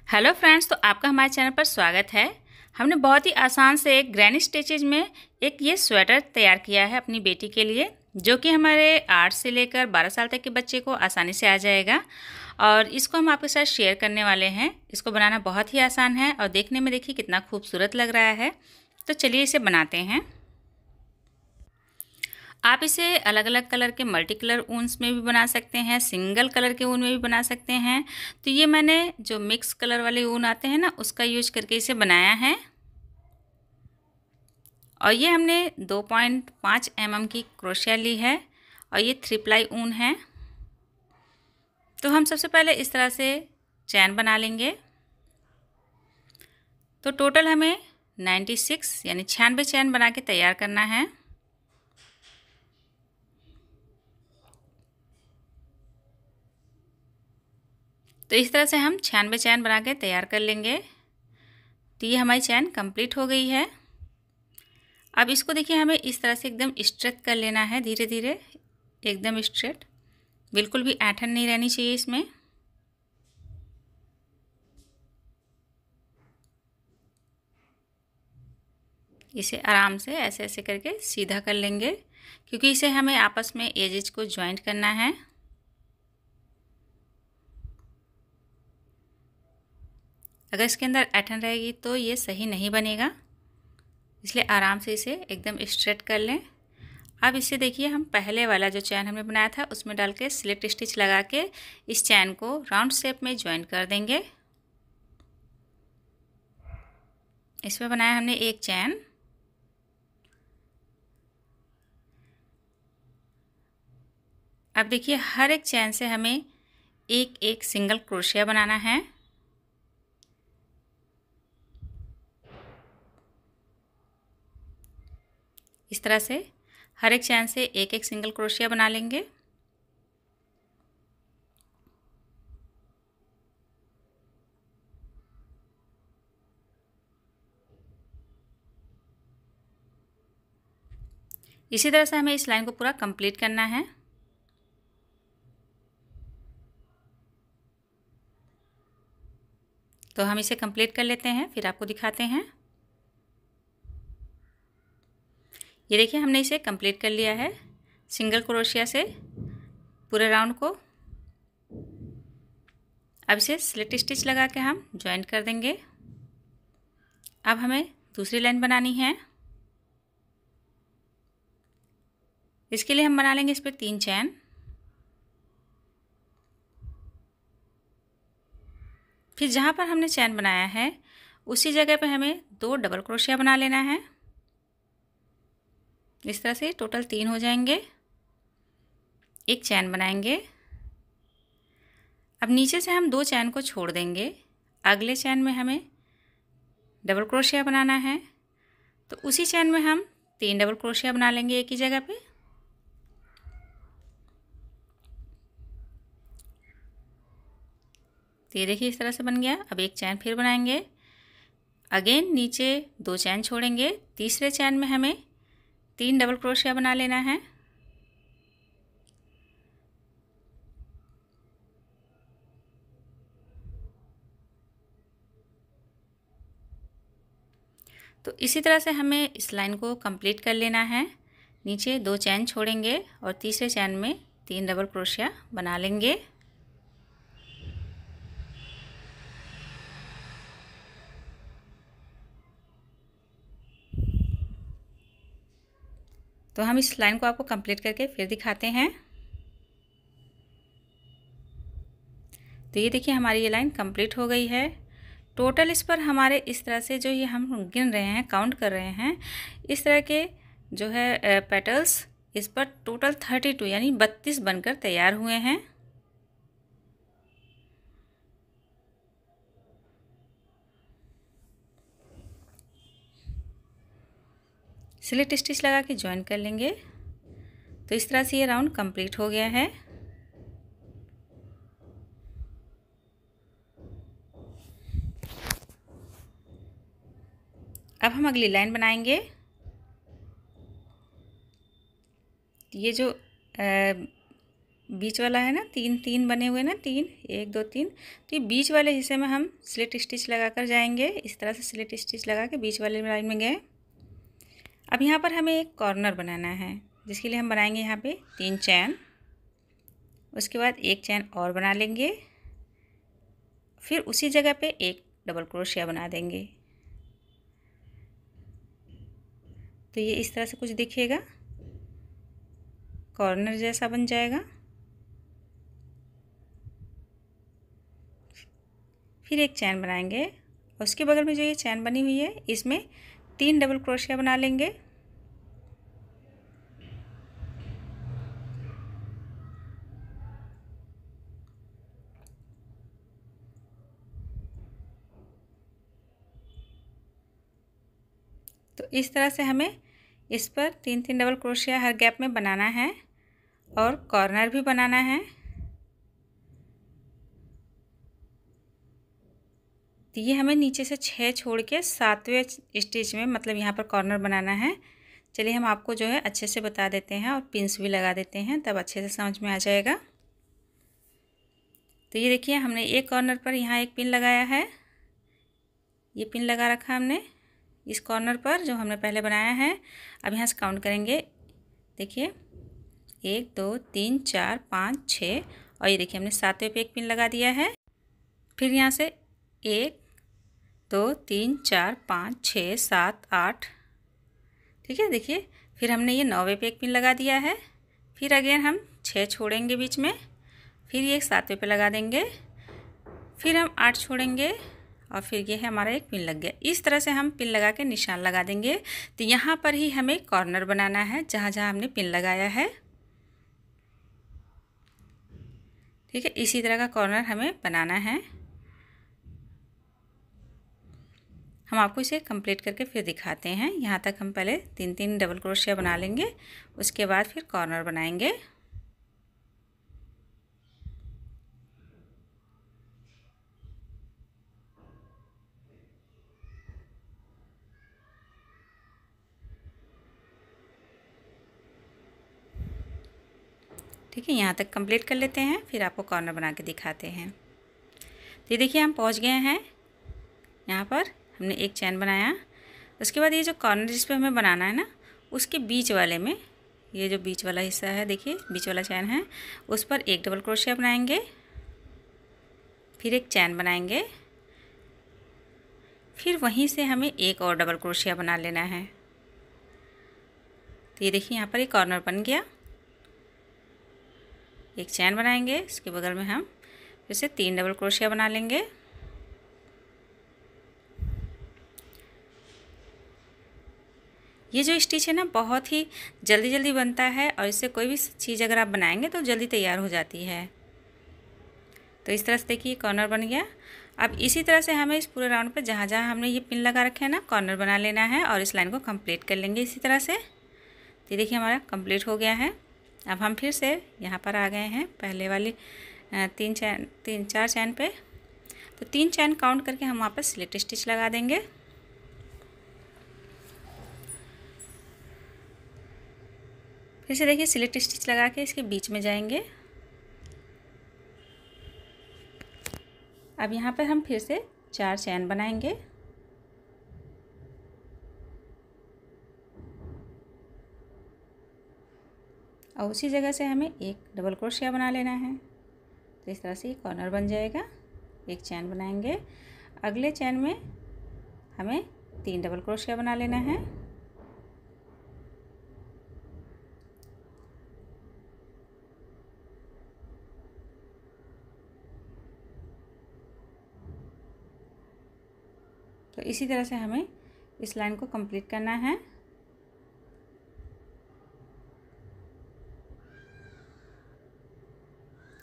Hello friends, तो आपका हमारे चैनल पर स्वागत है। हमने बहुत ही आसान से एक ग्रैनी स्टिचेज में एक ये स्वेटर तैयार किया है अपनी बेटी के लिए, जो कि हमारे 8 से लेकर 12 साल तक के बच्चे को आसानी से आ जाएगा। और इसको हम आपके साथ शेयर करने वाले हैं। इसको बनाना बहुत ही आसान है और देखने में देखिए कितना खूबसूरत लग रहा है। तो चलिए इसे बनाते हैं। आप इसे अलग अलग कलर के मल्टी कलर ऊन्स में भी बना सकते हैं, सिंगल कलर के ऊन में भी बना सकते हैं। तो ये मैंने जो मिक्स कलर वाले ऊन आते हैं ना, उसका यूज करके इसे बनाया है। और ये हमने 2.5 mm की क्रोशिया ली है और ये 3 प्लाई ऊन है। तो हम सबसे पहले इस तरह से चैन बना लेंगे। तो टोटल हमें 96 यानी 96 चैन बना के तैयार करना है। तो इस तरह से हम 96 चैन बना के तैयार कर लेंगे। तो ये हमारी चैन कंप्लीट हो गई है। अब इसको देखिए हमें इस तरह से एकदम स्ट्रेट कर लेना है, धीरे धीरे एकदम स्ट्रेट, बिल्कुल भी ऐंठन नहीं रहनी चाहिए इसमें। इसे आराम से ऐसे ऐसे करके सीधा कर लेंगे, क्योंकि इसे हमें आपस में एजेस को ज्वाइंट करना है। अगर इसके अंदर ऐंठन रहेगी तो ये सही नहीं बनेगा, इसलिए आराम से इसे एकदम स्ट्रेट कर लें। अब इसे देखिए हम पहले वाला जो चैन हमने बनाया था उसमें डाल के स्लिट स्टिच लगा के इस चैन को राउंड शेप में ज्वाइन कर देंगे। इसमें बनाया हमने एक चैन। अब देखिए हर एक चैन से हमें एक एक सिंगल क्रोशिया बनाना है। इस तरह से हर एक चैन से एक एक सिंगल क्रोशिया बना लेंगे। इसी तरह से हमें इस लाइन को पूरा कंप्लीट करना है। तो हम इसे कंप्लीट कर लेते हैं, फिर आपको दिखाते हैं। ये देखिए हमने इसे कंप्लीट कर लिया है सिंगल क्रोशिया से पूरे राउंड को। अब इसे स्लिट स्टिच लगा के हम ज्वाइन कर देंगे। अब हमें दूसरी लाइन बनानी है। इसके लिए हम बना लेंगे इस पर 3 चैन। फिर जहाँ पर हमने चैन बनाया है उसी जगह पे हमें 2 डबल क्रोशिया बना लेना है। इस तरह से टोटल 3 हो जाएंगे। एक चैन बनाएंगे। अब नीचे से हम 2 चैन को छोड़ देंगे। अगले चैन में हमें डबल क्रोशिया बनाना है, तो उसी चैन में हम 3 डबल क्रोशिया बना लेंगे एक ही जगह पे। तो ये देखिए इस तरह से बन गया। अब एक चैन फिर बनाएंगे। अगेन नीचे 2 चैन छोड़ेंगे। तीसरे चैन में हमें 3 डबल क्रोशिया बना लेना है। तो इसी तरह से हमें इस लाइन को कंप्लीट कर लेना है। नीचे 2 चैन छोड़ेंगे और तीसरे चैन में 3 डबल क्रोशिया बना लेंगे। तो हम इस लाइन को आपको कंप्लीट करके फिर दिखाते हैं। तो ये देखिए हमारी ये लाइन कंप्लीट हो गई है। टोटल इस पर हमारे इस तरह से जो ये हम गिन रहे हैं, काउंट कर रहे हैं, इस तरह के जो है पेटल्स इस पर टोटल 32 यानी 32 बनकर तैयार हुए हैं। स्लिट स्टिच लगा के ज्वाइन कर लेंगे। तो इस तरह से ये राउंड कंप्लीट हो गया है। अब हम अगली लाइन बनाएंगे। ये जो बीच वाला है ना, तीन तीन बने हुए ना, तीन, 1 2 3, तो ये बीच वाले हिस्से में हम स्लिट स्टिच लगाकर जाएंगे। इस तरह से स्लिट स्टिच लगा के बीच वाले लाइन में गए। अब यहाँ पर हमें एक कॉर्नर बनाना है, जिसके लिए हम बनाएंगे यहाँ पे 3 चैन। उसके बाद एक चैन और बना लेंगे, फिर उसी जगह पे एक डबल क्रोशिया बना देंगे। तो ये इस तरह से कुछ दिखेगा, कॉर्नर जैसा बन जाएगा। फिर एक चैन बनाएंगे, उसके बगल में जो ये चैन बनी हुई है इसमें 3 डबल क्रोशिया बना लेंगे। तो इस तरह से हमें इस पर 3 डबल क्रोशिया हर गैप में बनाना है और कॉर्नर भी बनाना है। तो ये हमें नीचे से 6 छोड़ के 7वें स्टिच में, मतलब यहाँ पर कॉर्नर बनाना है। चलिए हम आपको जो है अच्छे से बता देते हैं और पिंस भी लगा देते हैं, तब अच्छे से समझ में आ जाएगा। तो ये देखिए हमने एक कॉर्नर पर यहाँ एक पिन लगाया है, ये पिन लगा रखा हमने इस कॉर्नर पर जो हमने पहले बनाया है। अब यहाँ से काउंट करेंगे, देखिए 1 2 3 4 5 6, और ये देखिए हमने 7वें पे एक पिन लगा दिया है। फिर यहाँ से 1 2 3 4 5 6 7 8, ठीक है। देखिए फिर हमने ये 9वें पे एक पिन लगा दिया है। फिर अगेन हम 6 छोड़ेंगे बीच में, फिर ये 7वें पे लगा देंगे, फिर हम 8 छोड़ेंगे और फिर ये है हमारा एक पिन लग गया। इस तरह से हम पिन लगा के निशान लगा देंगे। तो यहाँ पर ही हमें कॉर्नर बनाना है जहाँ जहाँ हमने पिन लगाया है, ठीक है। इसी तरह का कॉर्नर हमें बनाना है। हम आपको इसे कंप्लीट करके फिर दिखाते हैं। यहाँ तक हम पहले 3 डबल क्रोशिया बना लेंगे, उसके बाद फिर कॉर्नर बनाएंगे। ठीक है, यहाँ तक कंप्लीट कर लेते हैं, फिर आपको कॉर्नर बना के दिखाते हैं। तो ये देखिए हम पहुँच गए हैं, यहाँ पर हमने एक चैन बनाया। उसके बाद ये जो कॉर्नर जिस पे हमें बनाना है ना, उसके बीच वाले में, ये जो बीच वाला हिस्सा है देखिए, बीच वाला चैन है, उस पर एक डबल क्रोशिया बनाएंगे, फिर एक चैन बनाएंगे, फिर वहीं से हमें एक और डबल क्रोशिया बना लेना है। तो ये देखिए यहाँ पर एक कॉर्नर बन गया। एक चैन बनाएंगे, इसके बगल में हम फिर से 3 डबल क्रोशिया बना लेंगे। ये जो स्टिच है ना बहुत ही जल्दी जल्दी बनता है, और इससे कोई भी चीज़ अगर आप बनाएंगे तो जल्दी तैयार हो जाती है। तो इस तरह से देखिए कॉर्नर बन गया। अब इसी तरह से हमें इस पूरे राउंड पे जहाँ जहाँ हमने ये पिन लगा रखे हैं ना, कॉर्नर बना लेना है और इस लाइन को कंप्लीट कर लेंगे इसी तरह से। तो देखिए हमारा कंप्लीट हो गया है। अब हम फिर से यहाँ पर आ गए हैं पहले वाली 4 चैन पे। तो 3 चैन काउंट करके हम वहाँ पर स्लिट स्टिच लगा देंगे। फिर से देखिए स्लिट स्टिच लगा के इसके बीच में जाएंगे। अब यहाँ पर हम फिर से 4 चैन बनाएंगे, और उसी जगह से हमें एक डबल क्रोशिया बना लेना है। तो इस तरह से ये कॉर्नर बन जाएगा। एक चैन बनाएंगे, अगले चैन में हमें 3 डबल क्रोशिया बना लेना है, तो इसी तरह से हमें इस लाइन को कंप्लीट करना है।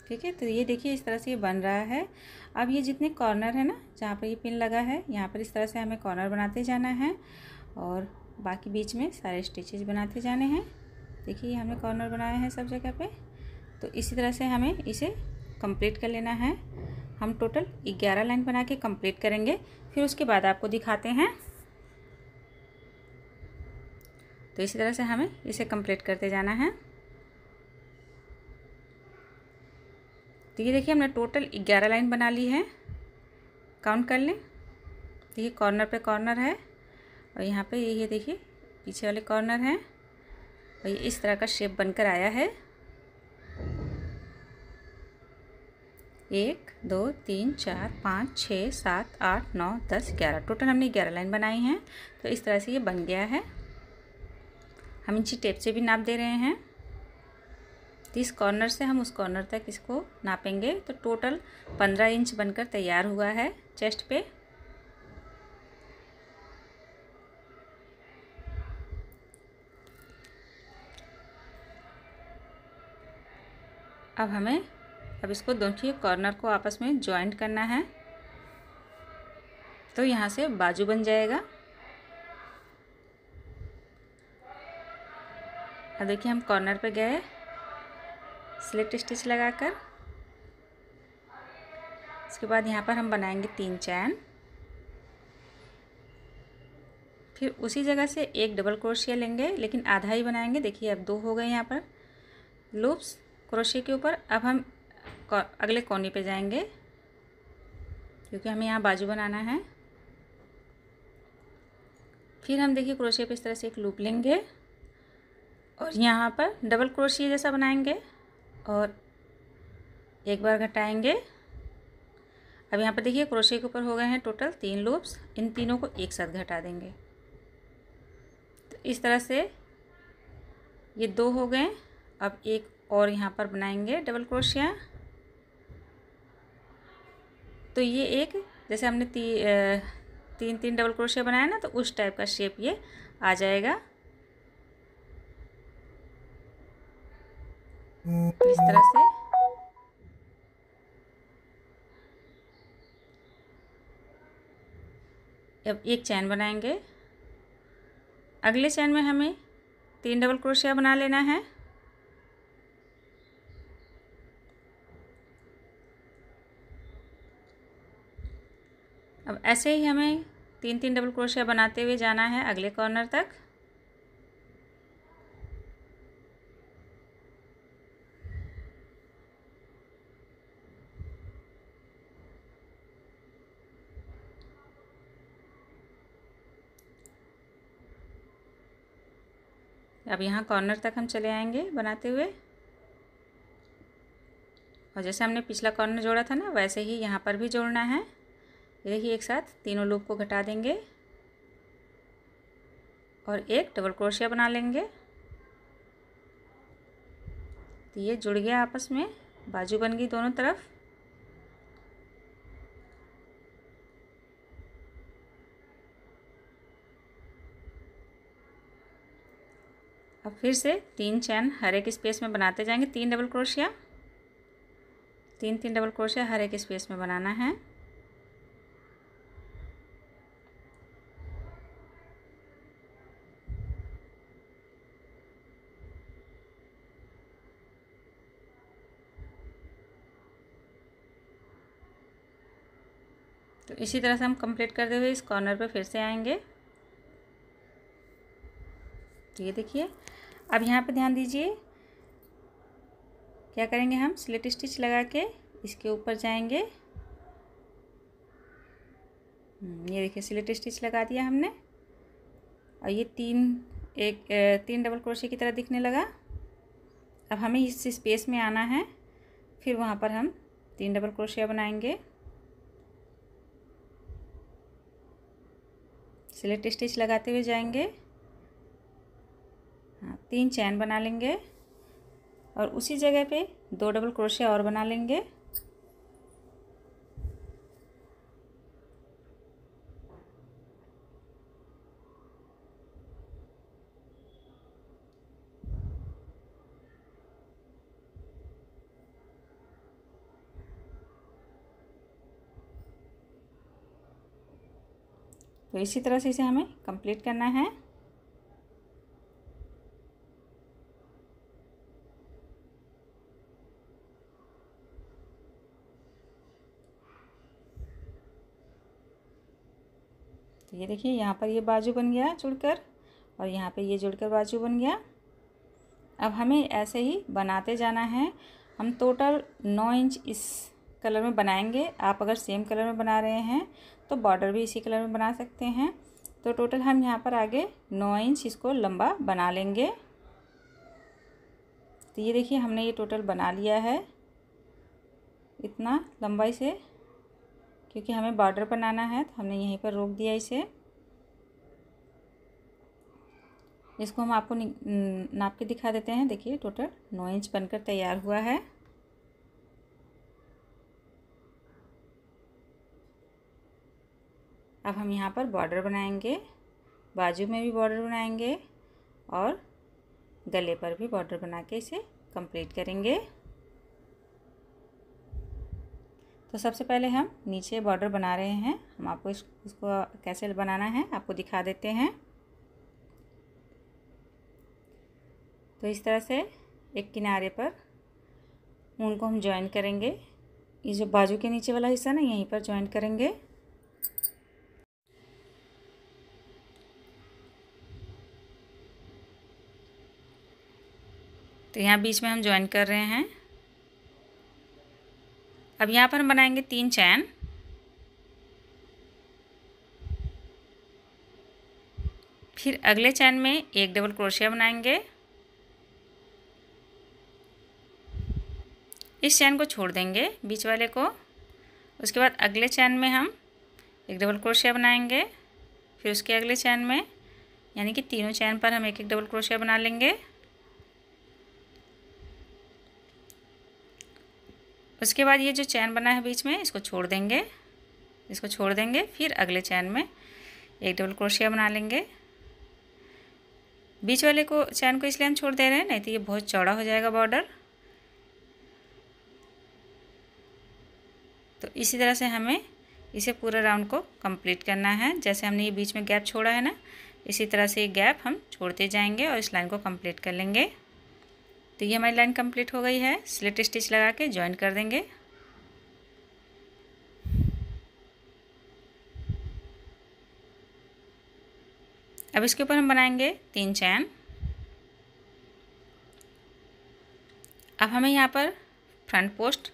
ठीक है, तो ये देखिए इस तरह से ये बन रहा है। अब ये जितने कॉर्नर है ना, जहाँ पर ये पिन लगा है, यहाँ पर इस तरह से हमें कॉर्नर बनाते जाना है और बाकी बीच में सारे स्टिचेस बनाते जाने हैं। देखिए ये हमने कॉर्नर बनाया है सब जगह पे। तो इसी तरह से हमें इसे कंप्लीट कर लेना है। हम टोटल 11 लाइन बना के कंप्लीट करेंगे, फिर उसके बाद आपको दिखाते हैं। तो इसी तरह से हमें इसे कंप्लीट करते जाना है। तो ये देखिए हमने टोटल 11 लाइन बना ली है। काउंट कर लें तो ये कॉर्नर पे कॉर्नर है और यहाँ पे ये देखिए पीछे वाले कॉर्नर हैं और ये इस तरह का शेप बनकर आया है। 1 2 3 4 5 6 7 8 9 10 11 टोटल हमने 11 लाइन बनाई हैं। तो इस तरह से ये बन गया है। हम इंची टेप से भी नाप दे रहे हैं। तो इस कॉर्नर से हम उस कॉर्नर तक इसको नापेंगे तो टोटल 15 इंच बनकर तैयार हुआ है चेस्ट पे। अब इसको दोनों कॉर्नर को आपस में जॉइंट करना है तो यहाँ से बाजू बन जाएगा। अब देखिए हम कॉर्नर पे गए स्लिट स्टिच लगाकर। इसके बाद यहाँ पर हम बनाएंगे 3 चैन। फिर उसी जगह से एक डबल क्रोशिया लेंगे लेकिन आधा ही बनाएंगे। देखिए अब 2 हो गए यहाँ पर लूप्स क्रोशिया के ऊपर। अब हम अगले कोने पे जाएंगे क्योंकि हमें यहाँ बाजू बनाना है। फिर हम देखिए क्रोशिया पे इस तरह से एक लूप लेंगे और यहाँ पर डबल क्रोशिया जैसा बनाएंगे और एक बार घटाएंगे। अब यहाँ पर देखिए क्रोशिया के ऊपर हो गए हैं टोटल 3 लूप्स। इन तीनों को एक साथ घटा देंगे। तो इस तरह से ये 2 हो गए। अब एक और यहाँ पर बनाएंगे डबल क्रोशिया। तो ये एक जैसे हमने तीन डबल क्रोशिया बनाया ना तो उस टाइप का शेप ये आ जाएगा इस तरह से। अब एक चैन बनाएंगे। अगले चैन में हमें 3 डबल क्रोशिया बना लेना है। अब ऐसे ही हमें 3 डबल क्रोशिया बनाते हुए जाना है अगले कॉर्नर तक। अब यहाँ कॉर्नर तक हम चले आएंगे बनाते हुए और जैसे हमने पिछला कॉर्नर जोड़ा था ना वैसे ही यहाँ पर भी जोड़ना है। ये देखिए एक साथ तीनों लूप को घटा देंगे और एक डबल क्रोशिया बना लेंगे। तो ये जुड़ गया आपस में, बाजू बन गई दोनों तरफ। अब फिर से 3 चैन हर एक स्पेस में बनाते जाएंगे। 3 डबल क्रोशिया, 3 डबल क्रोशिया हर एक स्पेस में बनाना है। तो इसी तरह से हम कंप्लीट करते हुए इस कॉर्नर पे फिर से आएंगे। तो ये देखिए अब यहाँ पे ध्यान दीजिए क्या करेंगे, हम स्लिट स्टिच लगा के इसके ऊपर जाएंगे। ये देखिए स्लिट स्टिच लगा दिया हमने और ये 3 डबल क्रोशिया की तरह दिखने लगा। अब हमें इस स्पेस में आना है, फिर वहाँ पर हम 3 डबल क्रोशिया बनाएंगे। स्लिट स्टिच लगाते हुए जाएंगे। हाँ, 3 चैन बना लेंगे और उसी जगह पे 2 डबल क्रोशिया और बना लेंगे। तो इसी तरह से इसे हमें कंप्लीट करना है। तो ये देखिए यहाँ पर ये बाजू बन गया जुड़कर और यहाँ पे ये जुड़कर बाजू बन गया। अब हमें ऐसे ही बनाते जाना है हम टोटल 9 इंच इस कलर में बनाएंगे। आप अगर सेम कलर में बना रहे हैं तो बॉर्डर भी इसी कलर में बना सकते हैं। तो टोटल हम यहाँ पर आगे 9 इंच इसको लंबा बना लेंगे। तो ये देखिए हमने ये टोटल बना लिया है इतना लंबाई से, क्योंकि हमें बॉर्डर बनाना है तो हमने यहीं पर रोक दिया इसे। इसको हम आपको नाप के दिखा देते हैं। देखिए टोटल 9 इंच बनकर तैयार हुआ है। अब हम यहाँ पर बॉर्डर बनाएंगे, बाजू में भी बॉर्डर बनाएंगे और गले पर भी बॉर्डर बना के इसे कंप्लीट करेंगे। तो सबसे पहले हम नीचे बॉर्डर बना रहे हैं। हम आपको इसको कैसे बनाना है आपको दिखा देते हैं। तो इस तरह से एक किनारे पर ऊन को हम जॉइन करेंगे। ये जो बाजू के नीचे वाला हिस्सा ना यहीं पर जॉइन करेंगे। तो यहाँ बीच में हम जॉइन कर रहे हैं। अब यहाँ पर हम बनाएंगे 3 चैन। फिर अगले चैन में एक डबल क्रोशिया बनाएंगे। इस चैन को छोड़ देंगे बीच वाले को। उसके बाद अगले चैन में हम एक डबल क्रोशिया बनाएंगे। फिर उसके अगले चैन में, यानी कि तीनों चैन पर हम एक एक डबल क्रोशिया बना लेंगे। उसके बाद ये जो चैन बना है बीच में इसको छोड़ देंगे, फिर अगले चैन में एक डबल क्रोशिया बना लेंगे। बीच वाले को चैन को इसलिए हम छोड़ दे रहे हैं, नहीं तो ये बहुत चौड़ा हो जाएगा बॉर्डर। तो इसी तरह से हमें इसे पूरा राउंड को कंप्लीट करना है। जैसे हमने ये बीच में गैप छोड़ा है ना, इसी तरह से ये गैप हम छोड़ते जाएंगे और इस लाइन को कंप्लीट कर लेंगे। तो ये हमारी लाइन कंप्लीट हो गई है। स्लिट स्टिच लगा के जॉइन कर देंगे। अब इसके ऊपर हम बनाएंगे 3 चैन। अब हमें यहाँ पर फ्रंट पोस्ट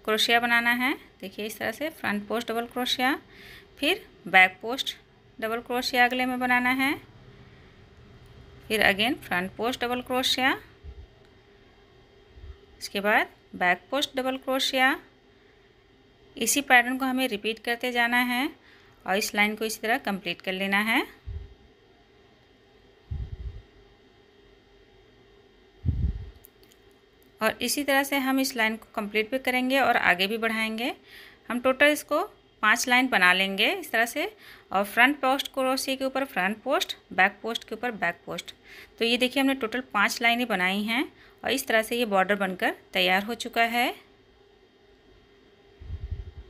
क्रोशिया बनाना है। देखिए इस तरह से फ्रंट पोस्ट डबल क्रोशिया, फिर बैक पोस्ट डबल क्रोशिया अगले में बनाना है, फिर again front post double crochet, इसके बाद बैक पोस्ट डबल क्रोशिया। इसी पैटर्न को हमें रिपीट करते जाना है और इस लाइन को इसी तरह कंप्लीट कर लेना है। और इसी तरह से हम इस लाइन को कंप्लीट भी करेंगे और आगे भी बढ़ाएंगे। हम टोटल इसको 5 लाइन बना लेंगे इस तरह से। और फ्रंट पोस्ट क्रोशिया के ऊपर फ्रंट पोस्ट, बैक पोस्ट के ऊपर बैक पोस्ट। तो ये देखिए हमने टोटल 5 लाइनें बनाई हैं और इस तरह से ये बॉर्डर बनकर तैयार हो चुका है।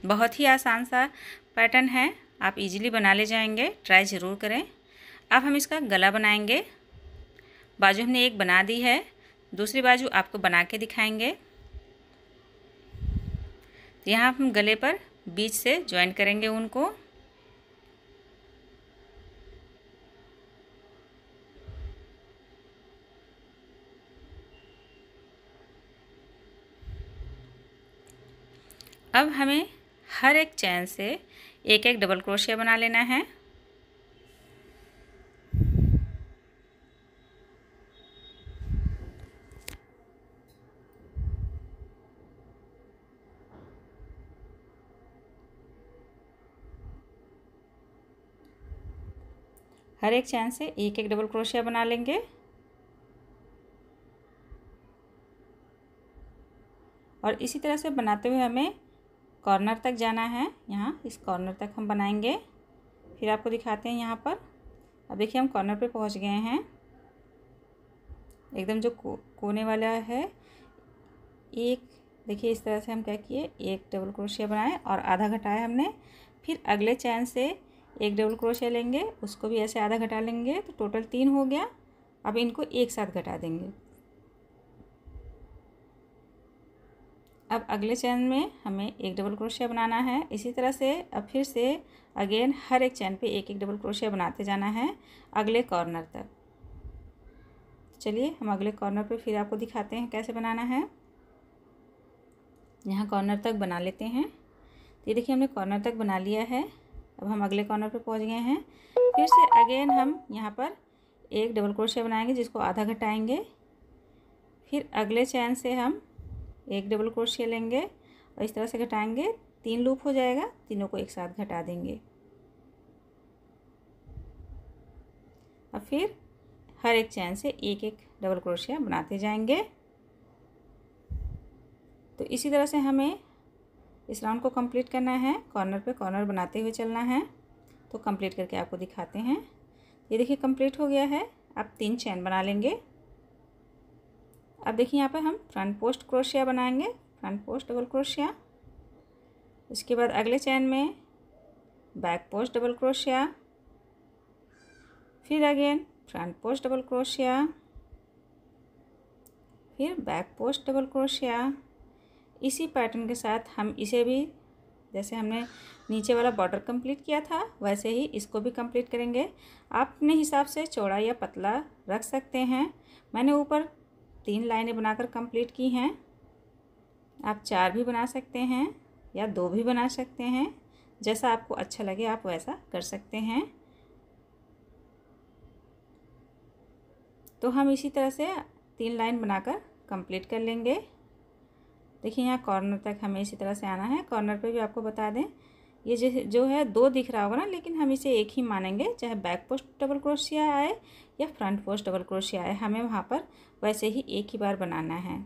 बहुत ही आसान सा पैटर्न है, आप इजीली बना ले जाएंगे, ट्राई ज़रूर करें। अब हम इसका गला बनाएंगे। बाजू हमने एक बना दी है, दूसरी बाजू आपको बना के दिखाएंगे। यहाँ हम गले पर बीच से ज्वाइन करेंगे ऊन को। अब हमें हर एक चैन से एक एक डबल क्रोशिया बना लेना है। हर एक चैन से एक एक डबल क्रोशिया बना लेंगे और इसी तरह से बनाते हुए हमें कॉर्नर तक जाना है। यहाँ इस कॉर्नर तक हम बनाएंगे, फिर आपको दिखाते हैं यहाँ पर। अब देखिए हम कॉर्नर पे पहुँच गए हैं। एकदम जो कोने वाला है, एक देखिए इस तरह से हम क्या किए, एक डबल क्रोशिया बनाए और आधा घटाया हमने। फिर अगले चैन से एक डबल क्रोशिया लेंगे, उसको भी ऐसे आधा घटा लेंगे, तो टोटल 3 हो गया। अब इनको एक साथ घटा देंगे। अब अगले चैन में हमें एक डबल क्रोशिया बनाना है। इसी तरह से अब फिर से अगेन हर एक चैन पे एक एक डबल क्रोशिया बनाते जाना है अगले कॉर्नर तक। चलिए हम अगले कॉर्नर पे फिर आपको दिखाते हैं कैसे बनाना है। यहाँ कॉर्नर तक बना लेते हैं। तो ये देखिए हमने कॉर्नर तक बना लिया है। अब हम अगले कॉर्नर पे पहुँच गए हैं। फिर से अगेन हम यहाँ पर एक डबल क्रोशिया बनाएंगे जिसको आधा घटाएंगे। फिर अगले चैन से हम एक डबल क्रोशिया लेंगे और इस तरह से घटाएंगे। 3 लूप हो जाएगा, तीनों को एक साथ घटा देंगे। और फिर हर एक चैन से एक एक डबल क्रोशिया बनाते जाएंगे। तो इसी तरह से हमें इस राउंड को कंप्लीट करना है। कॉर्नर पे कॉर्नर बनाते हुए चलना है। तो कंप्लीट करके आपको दिखाते हैं। ये देखिए कंप्लीट हो गया है। अब 3 चैन बना लेंगे। अब देखिए यहाँ पे हम फ्रंट पोस्ट क्रोशिया बनाएंगे, फ्रंट पोस्ट डबल क्रोशिया। उसके बाद अगले चैन में बैक पोस्ट डबल क्रोशिया, फिर again front post double crochet, फिर बैक पोस्ट डबल क्रोशिया। इसी पैटर्न के साथ हम इसे भी, जैसे हमने नीचे वाला बॉर्डर कंप्लीट किया था, वैसे ही इसको भी कंप्लीट करेंगे। आप अपने हिसाब से चौड़ा या पतला रख सकते हैं। मैंने ऊपर 3 लाइनें बनाकर कंप्लीट की हैं। आप 4 भी बना सकते हैं या 2 भी बना सकते हैं। जैसा आपको अच्छा लगे आप वैसा कर सकते हैं। तो हम इसी तरह से 3 लाइन बनाकर कंप्लीट कर लेंगे। देखिए यहाँ कॉर्नर तक हमें इसी तरह से आना है। कॉर्नर पे भी आपको बता दें, ये जो है 2 दिख रहा होगा ना, लेकिन हम इसे एक ही मानेंगे। चाहे बैक पोस्ट डबल क्रोशिया आए या फ्रंट पोस्ट डबल क्रोशिया आए, हमें वहाँ पर वैसे ही एक ही बार बनाना है।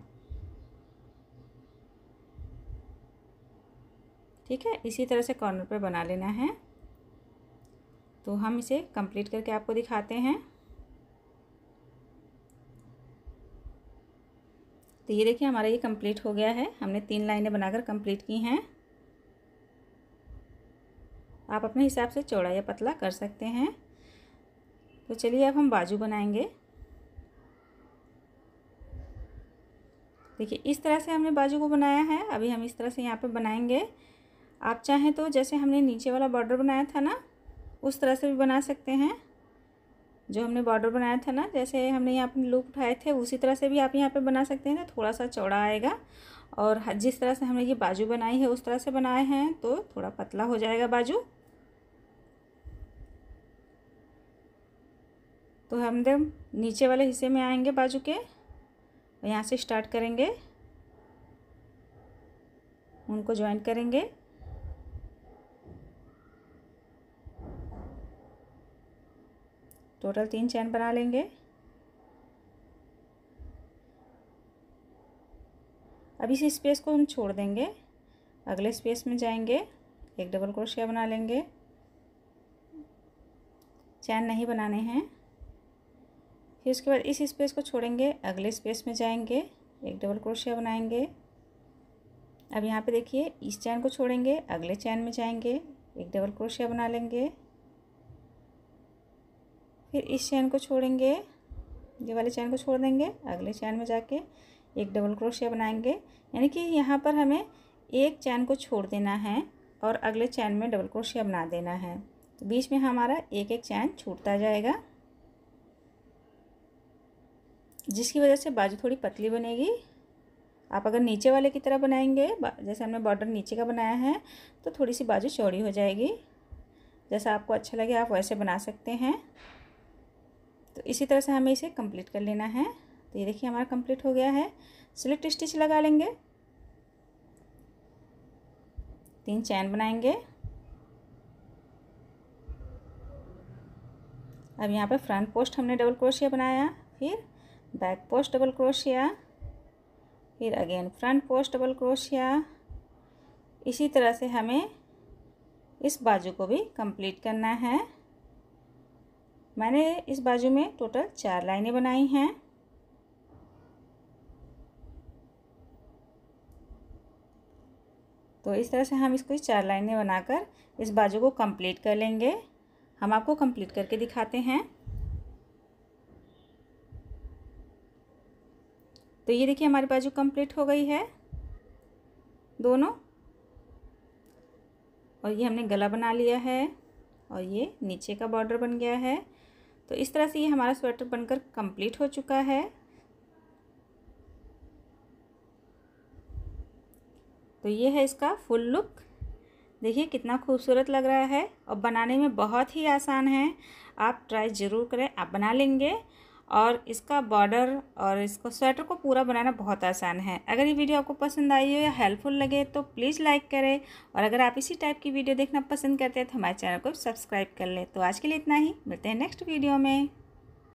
ठीक है, इसी तरह से कॉर्नर पे बना लेना है। तो हम इसे कंप्लीट करके आपको दिखाते हैं। तो ये देखिए हमारा ये कंप्लीट हो गया है। हमने 3 लाइनें बनाकर कंप्लीट की हैं। आप अपने हिसाब से चौड़ा या पतला कर सकते हैं। तो चलिए अब हम बाजू बनाएंगे। देखिए इस तरह से हमने बाजू को बनाया है। अभी हम इस तरह से यहाँ पे बनाएंगे। आप चाहें तो जैसे हमने नीचे वाला बॉर्डर बनाया था ना, उस तरह से भी बना सकते हैं। जो हमने बॉर्डर बनाया था ना, जैसे हमने यहाँ पे लूप उठाए थे, उसी तरह से भी आप यहाँ पे बना सकते हैं। तो थोड़ा सा चौड़ा आएगा। और जिस तरह से हमने ये बाजू बनाई है उस तरह से बनाए हैं तो थोड़ा पतला हो जाएगा बाजू। तो हम जब नीचे वाले हिस्से में आएंगे बाजू के, और यहाँ से स्टार्ट करेंगे, उनको ज्वाइन करेंगे। टोटल 3 चैन बना लेंगे। अब इस स्पेस को हम छोड़ देंगे। अगले स्पेस में जाएंगे, एक डबल क्रोशिया बना लेंगे। चैन नहीं बनाने हैं। फिर उसके बाद इस स्पेस को छोड़ेंगे, अगले स्पेस में जाएंगे, एक डबल क्रोशिया बनाएंगे। अब यहाँ पे देखिए इस चैन को छोड़ेंगे, अगले चैन में जाएंगे, एक डबल क्रोशिया बना लेंगे। फिर इस चैन को छोड़ेंगे, ये वाले चैन को छोड़ देंगे, अगले चैन में जाके एक डबल क्रोशिया बनाएंगे। यानी कि यहाँ पर हमें एक चैन को छोड़ देना है और अगले चैन में डबल क्रोशिया बना देना है। तो बीच में हमारा एक एक चैन छूटता जाएगा, जिसकी वजह से बाजू थोड़ी पतली बनेगी। आप अगर नीचे वाले की तरह बनाएंगे, जैसे हमने बॉर्डर नीचे का बनाया है, तो थोड़ी सी बाजू चौड़ी हो जाएगी। जैसा आपको अच्छा लगे आप वैसे बना सकते हैं। तो इसी तरह से हमें इसे कंप्लीट कर लेना है। तो ये देखिए हमारा कंप्लीट हो गया है। स्लिट स्टिच लगा लेंगे, 3 चैन बनाएंगे। अब यहाँ पे फ्रंट पोस्ट हमने डबल क्रोशिया बनाया, फिर बैक पोस्ट डबल क्रोशिया, फिर again front post double crochet. इसी तरह से हमें इस बाजू को भी कंप्लीट करना है। मैंने इस बाजू में टोटल 4 लाइनें बनाई हैं। तो इस तरह से हम इसको 4 लाइनें बनाकर इस बाजू को कंप्लीट कर लेंगे। हम आपको कंप्लीट करके दिखाते हैं। तो ये देखिए हमारी बाजू कंप्लीट हो गई है दोनों। और ये हमने गला बना लिया है और ये नीचे का बॉर्डर बन गया है। तो इस तरह से ये हमारा स्वेटर बनकर कंप्लीट हो चुका है। तो ये है इसका फुल लुक। देखिए कितना खूबसूरत लग रहा है और बनाने में बहुत ही आसान है। आप ट्राई ज़रूर करें, आप बना लेंगे। और इसका बॉर्डर और इसको स्वेटर को पूरा बनाना बहुत आसान है। अगर ये वीडियो आपको पसंद आई हो या हेल्पफुल लगे तो प्लीज़ लाइक करें, और अगर आप इसी टाइप की वीडियो देखना पसंद करते हैं तो हमारे चैनल को सब्सक्राइब कर लें। तो आज के लिए इतना ही, मिलते हैं नेक्स्ट वीडियो में।